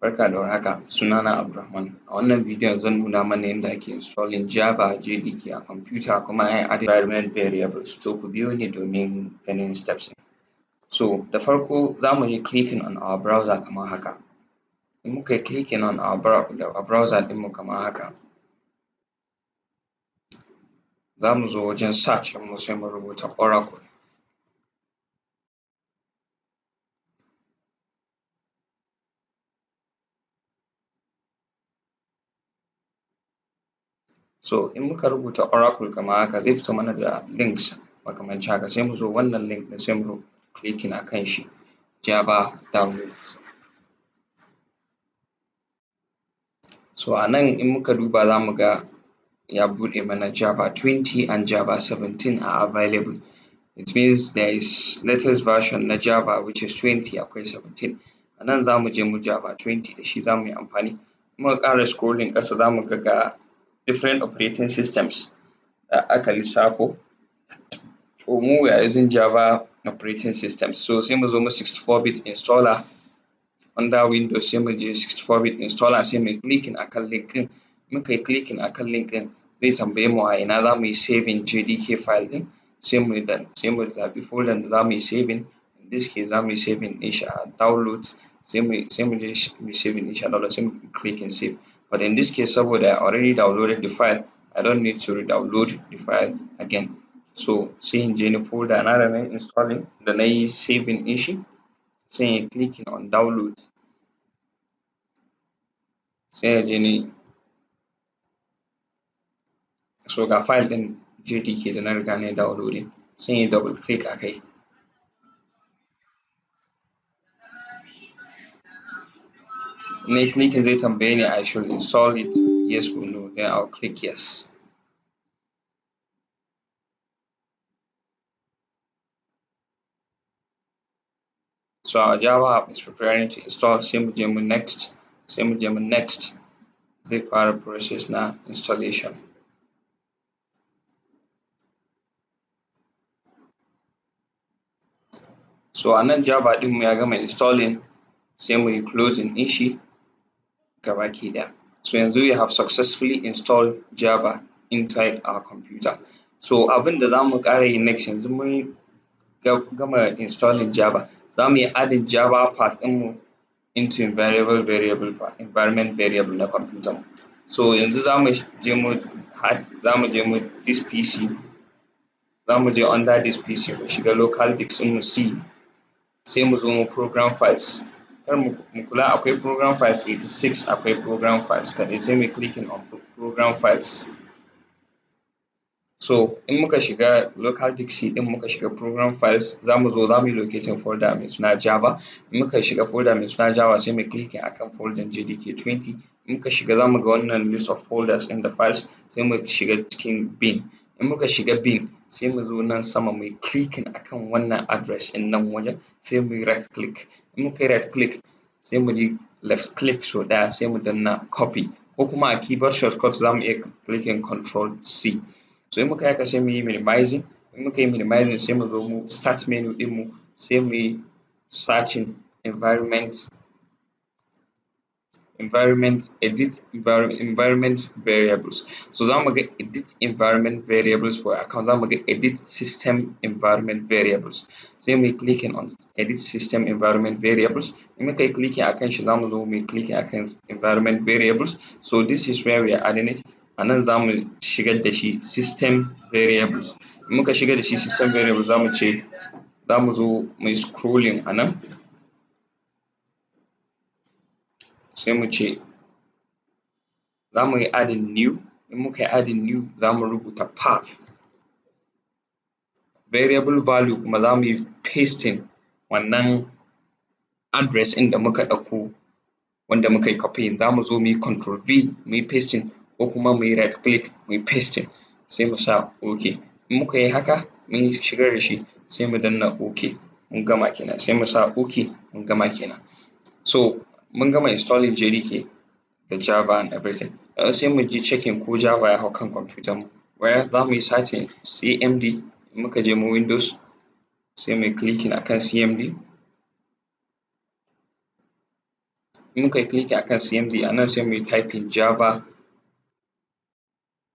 Barka da warhaka, sunana Abdulrahman. A wannan bidiyon zan nuna mana yadda ake installing Java JDK a kwamfuta kuma a add environment variables. To ku biyo ni domin ganin steps ɗin. So da farko za mu yi clicking on our browser kamar haka. In muka yi clicking on our browser ɗinmu kamar haka, za mu zo wajen search ɗinmu sai mu rubuta Oracle. So in muka rubuta Oracle kamar haka zai fito mana da links makamancin haka, sai mu zo wannan link ɗin sai mu clicking a kan shi, Java downloads. So a nan in muka duba za mu ga ya buɗe mana Java 20 and Java 17 are available. It means there is latest version na Java which is 20 akwai 17. A nan za mu je mu Java 20 da shi za mu yi amfani. In muka ƙara scrolling ƙasa za mu ga different operating systems da aka lissafo. To mu we are using Java operating system. So sai mu zo mu 64-bit installer under Windows, sai mu je 64-bit installer sai mu yi clicking a kan link ɗin. Muka yi clicking a kan link ɗin zai tambaye mu a ina za mu yi saving JDK file ɗin, sai mu zaɓi folder da za mu yi saving. In this case za mu yi saving ɗin shi a downloads, sai mu je mu yi saving ɗin shi a downloads sai mu clicking save. But in this case saboda I already downloaded the file, I don't need to re-download the file again. So sai in je ni folder na da na yi installing da na yi saving ɗin shi, sai in yi clicking on downloads, sai na je ni so ga file ɗin JDK da na riga na yi downloading, sai in yi double click a kai. Na yi clicking zai tambaye ni I should install it, yes or no, then I'll click yes. So our Java app is preparing to install, sai mu je mu next, sai mu je mu next, zai fara process na installation. So a nan Java ɗinmu ya gama installing, sai mu yi closing ɗin shi gabaki ɗaya. So yanzu we have successfully installed Java inside our computer. So abin da za mu ƙara yi next, yanzu mun gama installing Java, za mu yi adding Java path ɗinmu into environment variable na computer mu. So yanzu za mu je mu this PC, za mu je under this PC mu shiga local disk ɗinmu C, sai mu zo mu program files. Kar mu kula akwai program files 86, akwai program files kaɗai, sai mu yi clicking on program files. So in muka shiga local disk C ɗin muka shiga program files, za mu zo za mu yi locating folder mai suna Java. In muka shiga folder mai suna Java sai mu yi clicking a kan folder JDK 20. In muka shiga za mu ga wannan list of folders in the files, sai mu shiga cikin bin. In muka shiga bin sai mu zo nan sama mu yi clicking a kan wannan address ɗin nan wajen, sai mu yi right click. In muka yi right click sai mu yi left click sau ɗaya sai mu danna copy, ko kuma a keyboard shortcut za mu iya clicking Control C. So in muka yi haka sai mu yi minimizing. In muka yi minimizing sai mu zo mu start menu ɗinmu sai mu yi searching edit environment variables. So za mu ga edit environment variables for account, za mu ga edit system environment variables, sai mu yi clicking on edit system environment variables. In muka yi clicking a kan shi za mu zo mu yi clicking a kan environment variables. So this is where we are adding it. A nan za mu shigar da shi system variables. In muka shigar da shi system variables za mu zo mu yi scrolling a nan, sai mu ce za mu yi adding new. In muka yi adding new za mu rubuta path. Variable value kuma za mu yi pasting wannan address ɗin da muka ɗauko wanda muka yi copying, za mu zo mu yi Control V mu yi pasting, ko kuma mu yi right click mu yi pasting, sai mu sa OK. In muka yi haka mun shigar da shi sai mu danna OK, mun gama kenan, sai mu sa OK, mun gama kenan. So mun gama installing JDK da Java and everything. Sai mu je checking ko Java ya hau kan computer mu. Where za mu yi searching CMD. In muka je mu Windows sai mu yi clicking a kan CMD. in muka yi clicking akan cmd a nan sai mu yi typing java.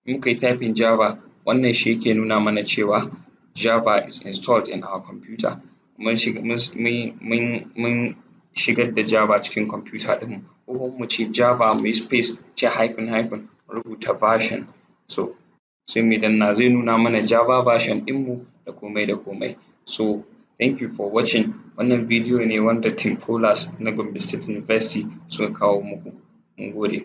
In muka yi typing java, wannan shi yake nuna mana cewa java is installed in our computer. Mun shigar da java cikin computer ɗinmu, ko kuma mu ce java mu yi space, ce hyphen mu rubuta version. So sai mu danna zai nuna mana java version ɗinmu da komai da komai. So thank you for watching. Wannan bidiyo ne wanda Team Kolas na Gombe State University suka kawo muku. Mun gode.